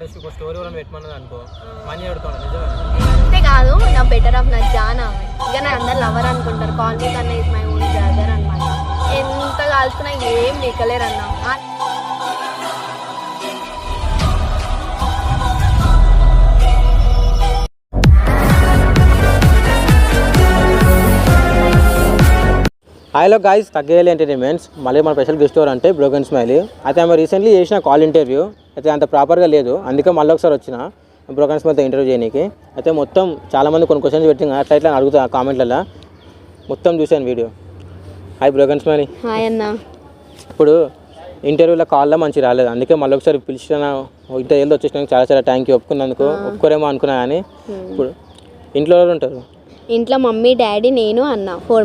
Just ఒక story కూడా పెట్టమన్నది అనుకో మనీ అడుగుతాను నిజమే. అంతే కాదు, నా బెటర్ ఆఫ్ నా జానా ఇక నా అందరు లవర్ అనుకుంటారు. కాలనీ కన్నా ఇస్ మై ఓన్ బ్రదర్ అనమాట. ఎంత కాల్చుకున్నా ఏం నీకలేరన్నా. హలో గాయ్స్, తగ్గేయాలి ఎంటర్టైన్మెంట్స్ మళ్ళీ మన స్పెషల్ గెస్ట్ ఎవరు అంటే బ్రోకెన్ స్మైలీ. అయితే ఆమె రీసెంట్లీ చేసిన కాల్ ఇంటర్వ్యూ అయితే అంత ప్రాపర్గా లేదు, అందుకే మళ్ళీ ఒకసారి వచ్చిన బ్రోకెన్ స్మైల్తో ఇంటర్వ్యూ చేయడానికి. అయితే మొత్తం చాలామంది కొన్ని క్వశ్చన్స్ పెట్టి అట్లా ఇట్లా అడుగుతా కామెంట్లలో, మొత్తం చూశాను video. Hi broken smiley. Hi అన్న. ఇప్పుడు ఇంటర్వ్యూలో కాల్లో మంచి రాలేదు, అందుకే మళ్ళీ ఒకసారి పిలిచిన ఇంటర్వ్యూలో వచ్చేసినాక చాలా చాలా థ్యాంక్ యూ. ఒప్పుకున్నందుకు ఒప్పుకోరేమో అనుకున్నా కానీ ఇప్పుడు ఇంట్లో ఎవరు ఉంటారు? ఇంట్లో మమ్మీ డాడీ నేను అన్న 4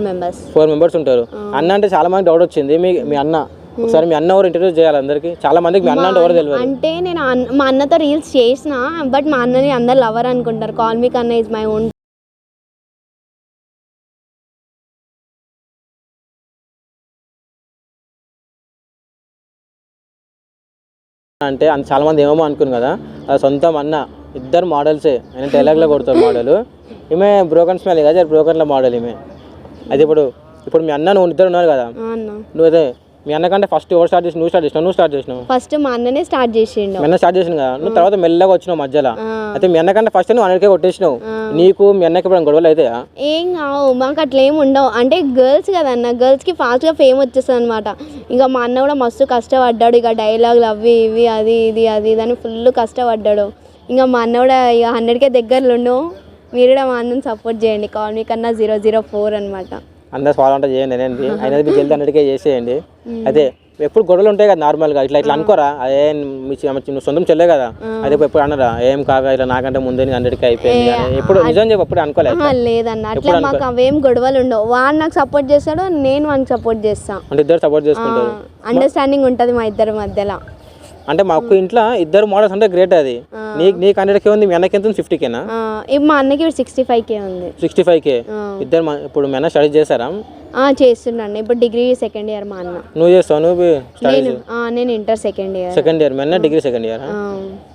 మెంబర్స్ ఉంటారు. అన్న అంటే చాలా మంది డౌట్ వచ్చింది, మీ అన్న ఒకసారి మీ అన్న ఎవరు ఇంటర్వ్యూ చేయాలి అందరికి, చాలా మందికి మీ అన్న అంటే ఎవరు తెలియదు. అంటే నేను మా అన్నతో రీల్స్ చేసిన, బట్ మా అన్నని అందరు లవర్ అనుకుంటారు. కాల్ మీ కన్నా ఇస్ మై ఓన్. అంటే చాలా మంది ఏమో అనుకుని కదా, అది సొంతం అన్న. ఇద్దరు మోడల్సే, ఆయన డైలాగ్లో కొడతారు మోడల్. ఈమె బ్రోకెన్ స్మైలీ కదా, బ్రోకెన్లో మోడల్ ఈమె. అది ఇప్పుడు మీ అన్న నువ్వు ఇద్దరు ఉన్నారు కదా, నువ్వు మీ అన్న కంటే ఫస్ట్ ఎవరు స్టార్ట్ చేసి నువ్వు స్టార్ట్ చేసినావు? ఫస్ట్ మా అన్ననే స్టార్ట్ చేసిండు. మీ అన్న స్టార్ట్ చేసింది కదా, నువ్వు తర్వాత మెల్లగా వచ్చినావు మధ్యలో. అయితే మీ అన్న కంటే ఫస్ట్ నువ్వు 100K కొట్టేసినావు. నీకు మీ అన్నకి ఇప్పుడు గొడవలు అవుతాయా? ఏం కావు, మాకు అట్లా ఏమి ఉండవు. అంటే గర్ల్స్ కదన్న, గర్ల్స్కి ఫాస్ట్గా ఫేమ్ వచ్చేస్తుంది అనమాట. ఇంకా మా అన్న కూడా మస్తు కష్టపడ్డాడు, ఇక డైలాగులు అవి ఇవి అది ఇది అని ఫుల్ కష్టపడ్డాడు. ఇంకా మా అన్న కూడా ఇక 100K దగ్గరలో ఉండవు. మీరు కూడా మా అన్నని సపోర్ట్ చేయండి. కాల్ మీ కన్నా 004 అనమాట. అందరు ఫాలో అంటే చేయండి అనేది అయినది మీకు జల్దీ 100K చేసేయండి. అయితే ఎప్పుడు గొడవలు ఉంటాయి కదా నార్మల్గా, ఇట్లా అనుకోరా? అదే నువ్వు సొంతం చెల్లే కదా, అదే ఎప్పుడు అన్నారా ఏం కాగా ఇట్లా నాకంటే ముందే 100K అయిపోయింది ఎప్పుడు? నిజం చెప్పి అప్పుడు అనుకోలేదు. లేదన్న, అట్లా మాకు అవేం గొడవలు ఉండవు. వాడు నాకు సపోర్ట్ చేస్తాడు, నేను వానికి సపోర్ట్ చేస్తాను. అంటే ఇద్దరు సపోర్ట్ చేసుకుంటారు, అండర్స్టాండింగ్ ఉంటుంది మా ఇద్దరి మధ్యలో. అంటే మాకు ఇంట్లో ఇద్దరు మోడల్స్ అంటే గ్రేట్. అది నీకు 100K ఉంది, మీ అన్నకి ఎంత ఉంది? 50Kనా? మా అన్నకి 65K ఉంది. 65K. ఇద్దరు ఇప్పుడు మీ అన్న స్టడీ చేశారా? చేస్తున్నాను, ఇప్పుడు డిగ్రీ సెకండ్ ఇయర్. మా అన్న నువ్వు చేస్తావు? నేను ఇంటర్ సెకండ్ ఇయర్. మీ అన్న డిగ్రీ సెకండ్ ఇయర్.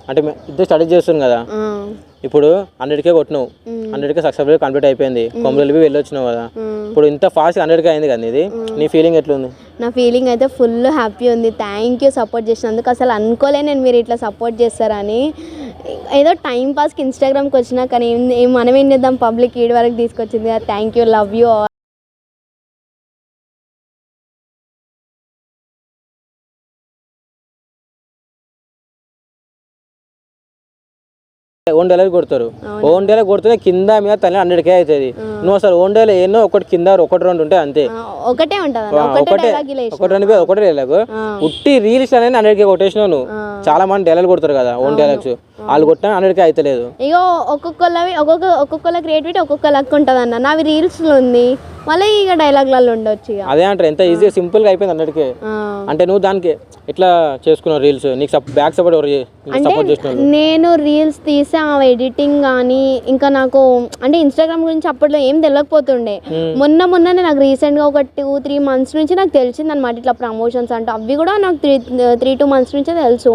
అంటే ఇద్దరు స్టడీ చేస్తున్నాం కదా. ఇప్పుడు 100K కొట్టినావు, 100K సక్సెస్ఫుల్ కంప్లీట్ అయిపోయింది, కొమ్మరెల్లి వెళ్ళొచ్చినావు కదా. ఇప్పుడు ఇంత ఫాస్ట్ 100K అయింది కదా, ఇది నీ ఫీలింగ్ ఎట్లుంది? నా ఫీలింగ్ అయితే ఫుల్ హ్యాపీ ఉంది. థ్యాంక్ యూ సపోర్ట్ చేసినందుకు. అసలు అనుకోలే నేను మీరు ఇట్లా సపోర్ట్ చేస్తారని. ఏదో టైం పాస్కి ఇన్స్టాగ్రామ్కి వచ్చినా కానీ మనం ఏం చేద్దాం, పబ్లిక్ ఈడి వరకు తీసుకొచ్చింది. Thank you, love you. Own dialogue కొడతారు, ఓన్ డైలాగ్ కొడితే కింద మీద తల్లి 100K అవుతుంది. నువ్వు అసలు ఓన్ డైలాగ్ ఎన్నో ఒకటి కింద 1-2 ఉంటాయి అంతే, ఒకటే ఉంటుంది. ఒకటే డైలాగ్ ఉట్టి రీల్స్ అనేది 100K కొట్టేసినావు నువ్వు. చాలా మంది డైలాగ్ కొడతారు కదా ఓన్ డైలాగ్స్, వాళ్ళు కొట్టినా 100K అవుతలేదు. ఇగో ఒక్కొక్కల క్రియేటివిటీ ఒక్కొక్క లక్ ఉంటుంది అన్న. నావి రీల్స్లో ఉంది, మళ్ళీ ఇక డైలాగ్లలో ఉండొచ్చు. అదే అంటారు, ఎంత ఈజీగా సింపుల్గా అయిపోయింది 100K. అంటే నువ్వు దానికి ఎట్లా చేసుకున్నావు రీల్స్? నీకు బ్యాక్ సపోర్ట్ ఎవరు సపోర్ట్ చేస్తున్నారు? నేను రీల్స్ తీసా, ఎడిటింగ్ కానీ ఇంకా నాకు అంటే ఇన్స్టాగ్రామ్ గురించి అప్పట్లో ఏం తెలియకపోతుండే. మొన్ననే నాకు రీసెంట్గా ఒక 2-3 months నుంచి నాకు తెలిసింది అనమాట ఇట్లా ప్రమోషన్స్ అంటే. అవి కూడా నాకు 3-2 months నుంచే తెలుసు.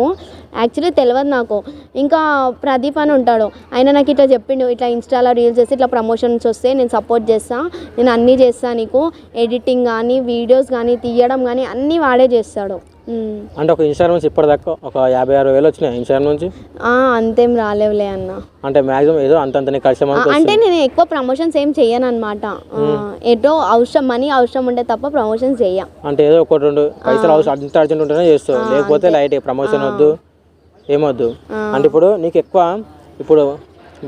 యాక్చువల్లీ తెలియదు నాకు. ఇంకా ప్రదీప్ అని ఉంటాడు, ఆయన నాకు ఇట్లా చెప్పిండు, ఇట్లా ఇన్స్టాలో రీల్స్ చేసి ఇట్లా ప్రమోషన్స్ వస్తే నేను సపోర్ట్ చేస్తాను, నేను అన్నీ చేస్తాను, నీకు ఎడిటింగ్ కానీ వీడియోస్ కానీ తీయడం కానీ అన్నీ వాడే చేస్తాడు. అంటే ఒక ఇన్స్టాగ్రామ్ నుంచి ఇప్పటిదాకా ఒక 50-60 వేలు వచ్చినాయి ఇన్స్టాగ్రామ్ నుంచి? అంతేం రాలేవులే అన్న. అంటే మ్యాక్సిమం ఏదో అంతంతనే కలిసి. అంటే నేను ఎక్కువ ప్రమోషన్స్ ఏం చెయ్యను అనమాట. ఏదో మనీ అవసరం ఉంటే తప్ప ప్రమోషన్స్ చెయ్య. అంటే ఏదో 1-2 పైసలు అంత అర్జెంట్ ఉంటేనే చేస్తావు, లేకపోతే లైట్ ప్రమోషన్ వద్దు ఏమొద్దు. అంటే ఇప్పుడు నీకు ఎక్కువ ఇప్పుడు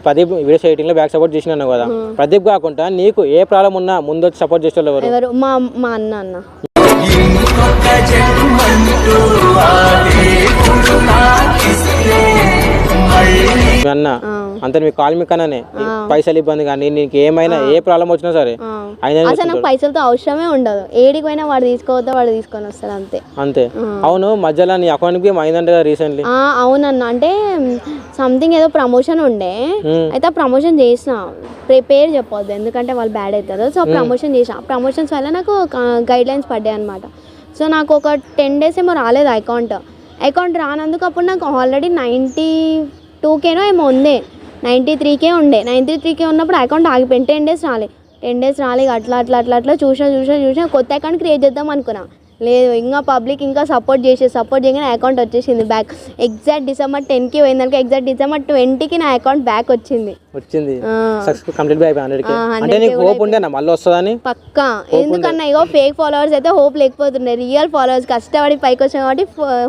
ప్రదీప్ వీడియో ఎడిటింగ్లో బ్యాక్ సపోర్ట్ చేసినాను కదా, ప్రదీప్ కాకుండా నీకు ఏ ప్రాబ్లం ఉన్నా ముందు వచ్చి సపోర్ట్ చేసే వాళ్ళు ఎవరు? మా అన్న. అన్న అంతే, మీ కాల్ మీ కన్నానే పైసలు ఇబ్బంది కానీ నీకు ఏమైనా ఏ ప్రాబ్లం వచ్చినా సరే అసలు నాకు పైసలతో అవసరమే ఉండదు. ఏడికి పోయినా వాడు తీసుకోవద్దా, వాడు తీసుకొని వస్తాడు అంతే. అవును, మధ్యలో నీ అకౌంట్కి అయిందంటే రీసెంట్లీ? అవునన్న, అంటే సంథింగ్ ఏదో ప్రమోషన్ ఉండే, అయితే ఆ ప్రమోషన్ చేసిన. పేరు చెప్పొద్దు ఎందుకంటే వాళ్ళు బ్యాడ్ అవుతారు. సో ప్రమోషన్ చేసిన, ప్రమోషన్స్ వల్ల నాకు గైడ్ లైన్స్ పడ్డాయి అనమాట. సో నాకు ఒక 10 days ఏమో రాలేదు అకౌంట్. అకౌంట్ రానందుకు అప్పుడు నాకు ఆల్రెడీ 92K ఏమో ఉండే, 93K ఉండే. 93K ఉన్నప్పుడు అకౌంట్ ఆగిపోయింది. 10 days రాలే. 10 days రాలే. అట్లా చూసా కొత్త అకౌంట్ క్రియేట్ చేద్దాం అనుకున్నా. లేదు, ఇంకా పబ్లిక్ ఇంకా సపోర్ట్ చేయగానే అకౌంట్ వచ్చేసింది బ్యాక్. ఎగ్జాక్ట్ December 10కి పోయిందనుకో, ఎగ్జాక్ట్ December 20కి నా అకౌంట్ బ్యాక్ వచ్చింది. పక్కా. ఎందుకన్నా ఇగో ఫేక్ ఫాలోవర్స్ అయితే హోప్ లేకపోతున్నాయి, రియల్ ఫాలోవర్స్ కష్టపడి పైకి వచ్చాం కాబట్టి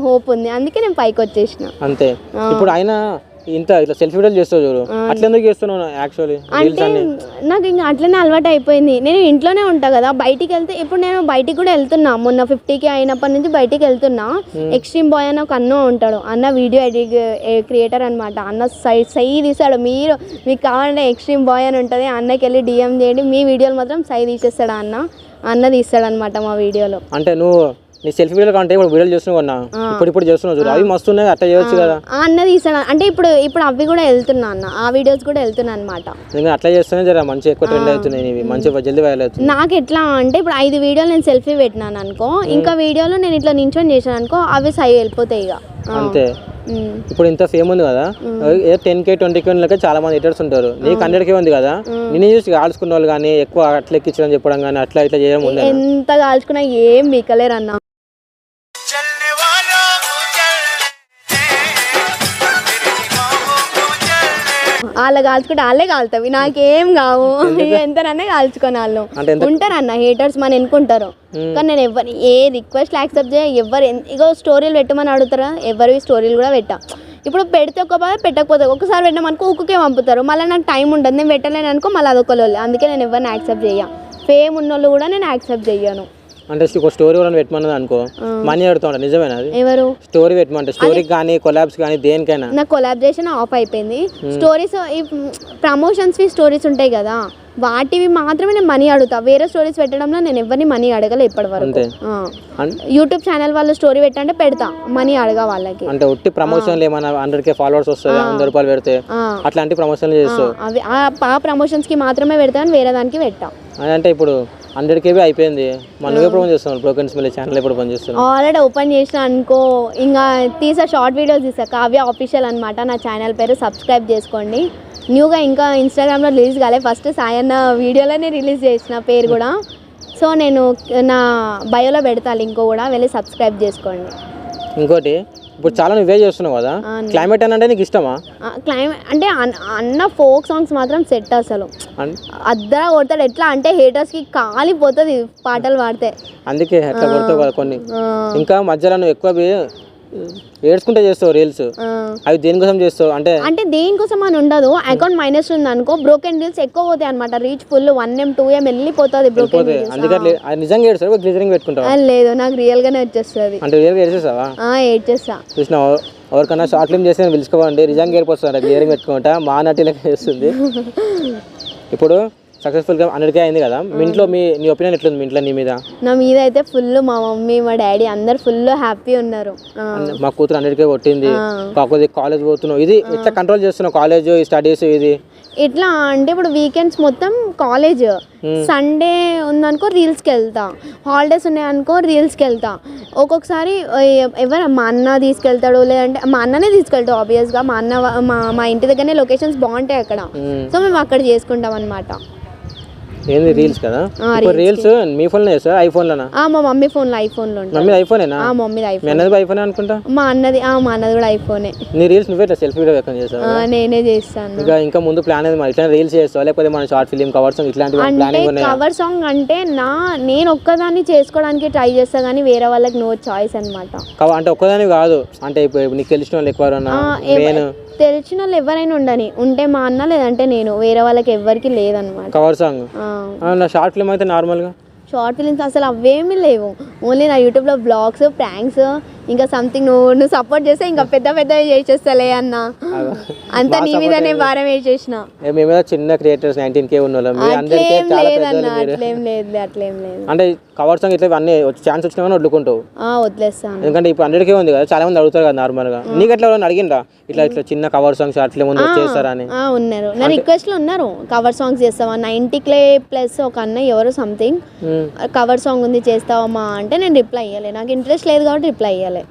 హోప్ ఉంది, అందుకే నేను పైకి వచ్చేసిన. అంతే. ఇప్పుడు ఆయన ఇంత ఇట్లా సెల్ఫీ వీడియోలు చేస్తావు చూడు, అట్లా ఎందుకు చేస్తున్నావు యాక్చువల్లీ? అంటే నాకు ఇంకా అట్లనే అలవాటు అయిపోయింది. నేను ఇంట్లోనే ఉంటా కదా, బయటికి వెళ్తే ఇప్పుడు నేను బయటికి కూడా వెళ్తున్నా. మొన్న 50K అయినప్పటి నుంచి బయటికి వెళ్తున్నా. ఎక్స్ట్రీమ్ బాయ్ అని ఒక అన్న ఉంటాడు, అన్న వీడియో క్రియేటర్ అనమాట. అన్న సై తీస్తాడు. మీకు కావాలంటే ఎక్స్ట్రీమ్ బాయ్ అని ఉంటుంది, అన్నకి వెళ్ళి DM చేయండి, మీ వీడియోలు మాత్రం సై తీసేస్తాడు అన్న తీస్తాడు అనమాట మా వీడియోలో. అంటే నువ్వు నీ సెల్ఫీ వీడియో కంటే ఇప్పుడు వీడియోలు చేస్తున్నావు అన్న, ఇప్పుడు చేస్తున్నావు చూడు, అవి మస్తు ఉన్నాయి, అట్లా చేయొచ్చు కదా. అన్న తీసాడు అంటే ఇప్పుడు అవి కూడా వెళ్తున్నా అన్న, ఆ వీడియోస్ కూడా వెళ్తున్నా అనమాట. అట్లా చేస్తేనే జర మంచి ఎక్కువ ట్రెండ్ అవుతున్నాయి, మంచి జల్దీ వైరల్ అవుతుంది. నాకు ఎట్లా అంటే ఇప్పుడు 5 వీడియోలు నేను సెల్ఫీ పెట్టినాను అనుకో, ఇంకా వీడియోలో నేను ఇట్లా నించొని చేశాను అనుకో, అవి సై వెళ్ళిపోతాయి ఇక అంతే. ఇప్పుడు ఇంత ఫేమ్ ఉంది కదా, 10K 20K లెక్క చాలా మంది ఎడిటర్స్ ఉంటారు, నీకు 100K ఉంది కదా, నేను చూసి కాల్చుకున్న వాళ్ళు కానీ ఎక్కువ అట్లా ఎక్కించడం చెప్పడం కానీ అట్లా ఇట్లా చేయడం ఉంది. ఎంత కాల్చుకున్నా ఏం మీకలేరు అన్న. వాళ్ళ కాల్చుకుంటే వాళ్ళే కాలుతావి, నాకేం కావు. ఎంతనన్నా కాల్చుకొని వాళ్ళు ఉంటారు అన్న హేటర్స్, మన ఎన్నుకుంటారు. కానీ నేను ఎవరు ఏ రిక్వెస్ట్ యాక్సెప్ట్ చేయ, ఎవరు ఇగో స్టోరీలు పెట్టమని అడుగుతారా, ఎవరివి స్టోరీలు కూడా పెట్టా. ఇప్పుడు పెడితే ఒక బాధ, పెట్టకపోతే ఒకసారి పెట్టామనుకో ఊకే పంపుతారు, మళ్ళీ నాకు టైం ఉండదు, నేను పెట్టలేను అనుకో మళ్ళీ అదొకళ్ళు. అందుకే నేను ఎవరిని యాక్సెప్ట్ చెయ్య, ఫేమ్ ఉన్నోళ్ళు కూడా నేను యాక్సెప్ట్ చెయ్యను. అంటే ఒక స్టోరీ ఎవరైనా పెట్టమన్నది అనుకో, మనీ అడుగుతా ఉంటా, నిజమేనా అది? ఎవరు స్టోరీ పెట్టమంటే స్టోరీకి కానీ కొలాబ్స్ కానీ దేనికైనా? నాకు కొలాబరేషన్ ఆఫ్ అయిపోయింది. స్టోరీస్ ఈ ప్రమోషన్స్ స్టోరీస్ ఉంటాయి కదా, వాటివి మాత్రమే నేను మనీ అడుగుతా. వేరే స్టోరీస్ పెట్టడంలో నేను ఎవరిని మనీ అడగలే ఇప్పటి వరకు. యూట్యూబ్ ఛానల్ వాళ్ళు స్టోరీ పెట్టంటే పెడతా, మనీ అడగా వాళ్ళకి. అంటే ఒట్టి ప్రమోషన్ ఏమైనా 100K ఫాలోవర్స్ వస్తుంది, 100 రూపాయలు పెడితే అట్లాంటి ప్రమోషన్ చేస్తావు? అవి ఆ ప్రమోషన్స్ కి మాత్రమే పెడతాను, వేరే దానికి పెట్టా. అంటే ఇప్పుడు 100K అయిపోయింది, మనం ఎప్పుడు పని చేస్తున్నాం? బ్రోకెన్ స్మైలీ ఛానల్ ఎప్పుడు పని చేస్తున్నాం? ఆల్రెడీ ఓపెన్ చేసిన అనుకో, ఇంకా షార్ట్ వీడియోస్ తీసా, కావ్య ఆఫీషియల్ అనమాట నా ఛానల్ పేరు, సబ్స్క్రైబ్ చేసుకోండి. న్యూగా ఇంకా ఇన్స్టాగ్రామ్లో రిలీజ్ కాలే, ఫస్ట్ సాయన్న వీడియోలోనే రిలీజ్ చేసిన పేరు కూడా. సో నేను నా బయోలో పెడతా లింక్ కూడా, వెళ్ళి సబ్స్క్రైబ్ చేసుకోండి. ఇంకోటి ఇప్పుడు చాలా నువ్వే చేస్తున్నావు కదా, క్లైమేట్ అని అంటే నీకు ఇష్టమా? క్లైమేట్ అంటే అన్న ఫోక్ సాంగ్స్ మాత్రం సెట్, అసలు అద్దరా కొడతాడు. ఎట్లా అంటే హేటర్స్కి కాలిపోతుంది పాటలు పాడితే, అందుకే అట్లా కొడతావు కదా కొన్ని. ఇంకా మధ్యలో నువ్వు ఎక్కువ ఏడ్చుకుంటే చేస్తావు రీల్స్, అవి దేనికోసం చేస్తావు? అంటే దేనికోసం అని ఉండదు, అకౌంట్ మైనస్ ఉంది అనుకో, బ్రోకెన్ రీల్స్ ఎక్కువ పోతాయి అనమాట, రీచ్ ఫుల్ 1M 2M వెళ్ళిపోతుంది బ్రోకెన్. అందుకే నిజంగా ఏడ్చావు, గ్లిజరింగ్ పెట్టుకుంటావు? లేదు, నాకు రియల్ గానే వచ్చేస్తుంది. అంటే రియల్ గా ఏడ్చేస్తావా? ఏడ్చేస్తా. చూసినావు, ఎవరికన్నా షార్ట్ ఫిల్మ్ చేస్తే పిలుచుకోవండి, నిజంగా ఏడిపోతుంది, గ్లిజరింగ్ పెట్టుకుంటా, మా నటిలకి చేస్తుంది. ఇప్పుడు సక్సెస్ఫుల్గా 100K అయింది కదా, మీ ఇంట్లో నీ ఒపీనియన్ ఎట్లుంది? మీ ఇంట్లో నీ మీద? నా మీద అయితే ఫుల్, మా మమ్మీ మా డాడీ అందరు ఫుల్ హ్యాపీ ఉన్నారు. మా కూతురు 100K కొట్టింది, కాకపోతే కాలేజ్ పోతున్నావు, ఇది ఎట్లా కంట్రోల్ చేస్తున్నావు? కాలేజ్ స్టడీస్ ఇది ఎట్లా అంటే ఇప్పుడు వీకెండ్స్ మొత్తం కాలేజ్, సండే ఉందనుకో రీల్స్కి వెళ్తా, హాలిడేస్ ఉన్నాయనుకో రీల్స్కి వెళ్తా. ఒక్కొక్కసారి మా అన్న తీసుకెళ్తాడు, లేదంటే మా అన్ననే తీసుకెళ్తాడు ఆబ్వియస్గా. మా అన్న మా ఇంటి దగ్గరనే లొకేషన్స్ బాగుంటాయి అక్కడ, సో మేము అక్కడ చేసుకుంటాం అనమాట. ఏంది రీల్స్ కదా? రీల్స్ మీ ఫోన్ లో చేస్తారా, ఐఫోన్ లోనా? మా మమ్మీ ఫోన్ లో ఐఫోన్ లో. మమ్మీ ఐఫోనేనా? మమ్మీది ఐఫోన్. మీ అన్నది ఐఫోన్ అనుకుంటా. మా అన్నది కూడా ఐఫోనే. నీ రీల్స్ నువ్వే సెల్ఫీ వీడియో ఎక్కడ చేస్తావా? నేనే చేస్తాను. ఇంకా ముందు ప్లాన్ ఏది మరి, ఇట్లా రీల్స్ చేస్తావా లేకపోతే మన షార్ట్ ఫిల్మ్ కవర్ సాంగ్ ఇట్లాంటి ప్లానింగ్ ఉన్నాయా? కవర్ సాంగ్ అంటే నేను ఒక్కదాన్ని చేసుకోవడానికి ట్రై చేస్తా, కానీ వేరే వాళ్ళకి నో చాయిస్ అనమాట. అంటే ఒక్కదాని కాదు, అంటే ఇప్పుడు నీకు తెలిసిన వాళ్ళు ఎక్కువ తెలిసిన వాళ్ళు ఎవరైనా ఉంటే మా అన్న, లేదంటే నేను, వేరే వాళ్ళకి ఎవరికి లేదనమాట. కవర్ సాంగ్ షార్ట్ ఫిల్మ్ అయితే నార్మల్గా షార్ట్ ఫిల్మ్స్ అసలు అవేమీ లేవు, ఓన్లీ నా యూట్యూబ్లో బ్లాగ్స్, ప్రాంక్స్, ఇంకా సంథింగ్ నువ్వు సపోర్ట్ చేస్తే ఇంకా పెద్దవి చేసేస్తలే అన్న, అంతా నీ మీదనే భారం వేసేసిన. మేము చిన్న క్రియేటర్స్ 19K ఉన్నోళ్ళం, అట్లేం లేదు. అంటే కవర్ సాంగ్ ఇట్లా అన్ని ఛాన్స్ వచ్చినా వదులుకుంటావు? వదిలేస్తాను, ఎందుకంటే ఇప్పుడు 100K ఉంది కదా, చాలా మంది అడుగుతారు కదా నార్మల్గా. నీకు ఎట్లా అడిగిందా ఇట్లా చిన్న కవర్ సాంగ్ షార్ట్ ఫిల్మ్ చేస్తారా అని? ఉన్నారు, నా రిక్వెస్ట్లు ఉన్నారు, కవర్ సాంగ్స్ చేస్తావా 90K ప్లస్ ఒక అన్న ఎవరు సంథింగ్ కవర్ సాంగ్ ఉంది చేస్తావమ్మా అంటే నేను రిప్లై ఇవ్వలే, నాకు ఇంట్రెస్ట్ లేదు కాబట్టి రిప్లై ఇవ్వలే.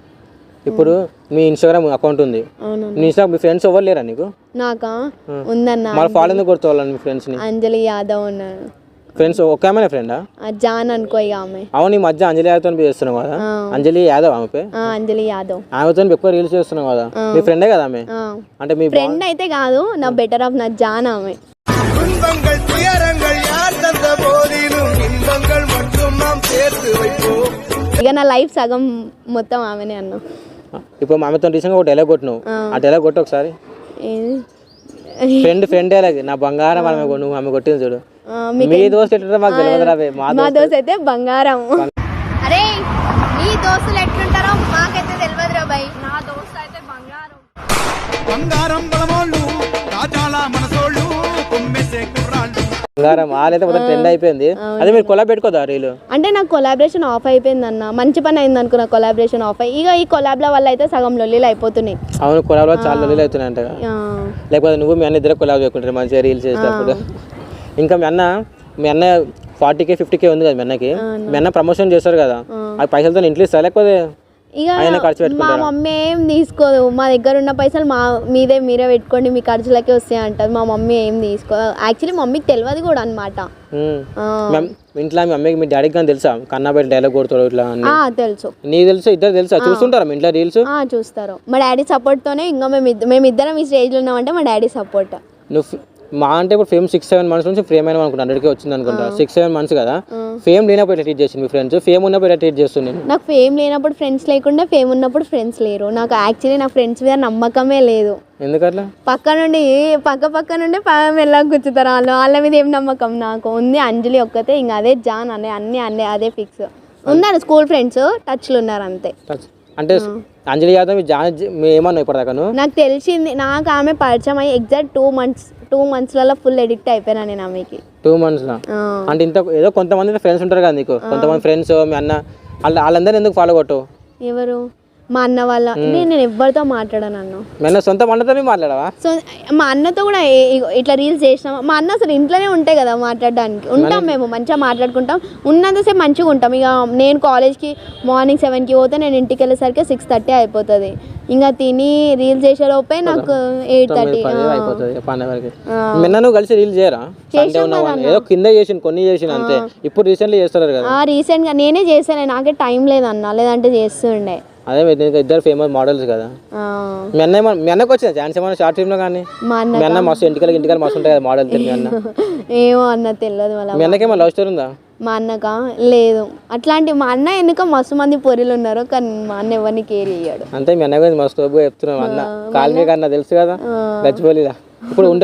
ఇప్పుడు మీ ఇన్స్టాగ్రామ్ అకౌంట్ ఉంది, అవును. మీ ఇన్స్టా మీ ఫ్రెండ్స్ ఎవరు లేరా నీకు? నాకా ఉందన్న, మరి ఫాలో ఎందుకు కొడుకోవాలి మీ ఫ్రెండ్స్ని? అంజలి యాదవ్ ఉన్నాను. ఫ్రెండ్స్ ఒక్క ఆమె ఫ్రెండా? జాన్ అనుకో ఇక ఆమె. అవును, ఈ మధ్య అంజలి యాదవ్తో చేస్తున్నావు కదా. అంజలి యాదవ్ ఆమె అంజలి యాదవ్, ఆమెతో ఎక్కువ రీల్స్ చేస్తున్నావు కదా. మీ ఫ్రెండే కదా ఆమె? అంటే మీ ఫ్రెండ్ అయితే కాదు, నా బెటర్ ఆఫ్ నా జాన్ ఆమె. ఇక నా లైఫ్ సగం మొత్తం ఆమెనే అన్న. ఇప్పుడు మా ఆమెతో రీసెంట్గా ఒక డైలాగ్ కొట్టినావు, ఆ డైలాగ్ కొట్టు ఒకసారి. ఫ్రెండ్ డైలాగ్, నా బంగారం ఆమె, నువ్వు ఆమె కొట్టింది చూడు. మీ దోస్తు ఎట్లుంటారో మాకు తెలియదు రావే. మా దోస్తు అయితే బంగారం. అరే మీ దోస్తులు ఎట్లుంటారో మాకైతే తెలియదు రా భయ్. నా దోస్తు అయితే బంగారం. బంగారం బలమోళ్ళు రాజాల మనసోళ్ళు కొమ్మేసే కుర్రాళ్ళు. బంగారం వాళ్ళైతే మొత్తం ట్రెండ్ అయిపోయింది. అదే మీరు కొలాబ్ పెట్టుకోదా రీలు? అంటే నాకు కొలాబరేషన్ ఆఫ్ అయిపోయింది అన్న. మంచి పని అయింది అనుకున్నా కొలాబరేషన్ ఆఫ్ అయ్యి. ఇక ఈ కొలాబ్ల వల్ల అయితే సగం లొల్లీలు అయిపోతున్నాయి. అవును, కొలాబ్లో చాలా లొల్లీలు అవుతున్నాయి అంట. లేకపోతే నువ్వు మీ అన్న ఇద్దరు కొలాబ్ చేసుకుంటారు మంచిగా రీల్స్ చేసేటప్పుడు. ఇంకా మీ అన్న 40K 50K ఉంది కదా మీ అన్నకి. మీ అన్న ప్రమోషన్ చేస్తారు కదా, ఆ పైసలతో ఇంట్లో ఇస్తా లేకపోతే ఇక మా మమ్మీ ఏం తీసుకోదు. మా దగ్గర ఉన్న పైసలు మీరే పెట్టుకోండి, మీ ఖర్చులకే వస్తాయి అంటారు. మా మమ్మీ ఏం తీసుకోదు. యాక్చువల్లీ మమ్మీకి తెలియదు కూడా అనమాట. ఇంట్లో మీ అమ్మకి మీ డాడీకి కానీ తెలుసా కన్నాబెట్టి డైలాగ్ కొడతాడు ఇట్లా? తెలుసు. నీకు తెలుసు, ఇద్దరు తెలుసా? చూస్తుంటారా మీ ఇంట్లో రీల్స్? చూస్తారు. మా డాడీ సపోర్ట్ తోనే ఇంకా మేమిద్దరం ఈ స్టేజ్ లో ఉన్నామంటే మా డాడీ సపోర్ట్. నువ్వు మా అంటే ఇప్పుడు ఫేమ్ 6-7 months నుంచి ఫేమ్ అయినా అనుకుంటా 100K వచ్చింది అనుకుంటా. 6-7 months కదా. ఫేమ్ లేనప్పుడు ఎట్లా ట్రీట్ చేసింది మీ ఫ్రెండ్స్? ఫేమ్ ఉన్నప్పుడు ఎట్లా ట్రీట్ చేస్తుంది? నాకు ఫేమ్ లేనప్పుడు ఫ్రెండ్స్ లేకుండా, ఫేమ్ ఉన్నప్పుడు ఫ్రెండ్స్ లేరు. నాకు యాక్చువల్లీ నా ఫ్రెండ్స్ మీద నమ్మకమే లేదు. ఎందుకట్లా? పక్క నుండి మెల్లగా కూర్చుతారు వాళ్ళ మీద ఏం నమ్మకం నాకు ఉంది. అంజలి ఒక్కతే, ఇంకా అదే జాన్ అన్నీ అదే ఫిక్స్. ఉన్నారు స్కూల్ ఫ్రెండ్స్, టచ్లు ఉన్నారు అంతే. అంటే అంజలి యాదవ్ ఏమన్నా ఇప్పటిదాకా నాకు తెలిసింది. నాకు ఆమె పరిచయం అయ్యి ఎగ్జాక్ట్ 2 monthsలలో ఫుల్ ఎడిక్ట్ అయిపోయినా నేను ఆమెకి. 2 months అంటే ఇంత ఏదో కొంతమంది ఫ్రెండ్స్ ఉంటారు కదా నీకు, కొంతమంది ఫ్రెండ్స్ మీ అన్న వాళ్ళందరూ ఎందుకు ఫాలో కొట్టు? ఎవరు? మా అన్న వాళ్ళ. నేను ఎవరితో మాట్లాడాను అన్న. మీ అన్న సొంత అన్నతో మాట్లాడవా? సో మా అన్నతో కూడా ఇట్లా రీల్స్ చేసినాం. మా అన్న అసలు ఇంట్లోనే ఉంటాయి కదా మాట్లాడడానికి. ఉంటాం మేము మంచిగా మాట్లాడుకుంటాం, ఉన్నంతసేపు మంచిగా ఉంటాం. ఇక నేను కాలేజ్కి మార్నింగ్ 7కి పోతే నేను ఇంటికి వెళ్ళేసరికి 6:30 అయిపోతుంది. ఇంకా తిని రీల్స్ చేసే లోపే నాకు 8:30 అయిపోతుంది. నువ్వు కలిసి రీల్స్ చేయరా? ఏదో కింద కొన్ని చేసిన అంతే. ఇప్పుడు రీసెంట్లీ చేస్తారు కదా? రీసెంట్గా నేనే చేశాను, నాకే టైం లేదన్నా, లేదంటే చేస్తుండే. అదే ఇద్దరు ఫేమస్ మోడల్స్ కదా. మీ అన్నకి వచ్చిందా ఛాన్స్ ఏమన్నా షార్ట్ ఫిల్మ్ లో? కానీ మా అన్న మస్తు ఇంటికి మస్తు ఉంటాయి కదా మోడల్. మీ అన్న ఏమో అన్న తెలియదు. మీ అన్నకేమో లవ్ స్టోరీ ఉందా? మా అన్నకా లేదు అట్లాంటి. మా అన్న ఎందుకో మస్తు మంది పొరిలు ఉన్నారు, కానీ మా అన్న ఎవరిని కేర్ చేయడు. అంతే, మీ అన్న గురించి మస్తు చెప్తున్నావు. అన్న కాల్మీ కన్నా తెలుసు కదా, గచ్చిపోలిదా. ఇప్పుడు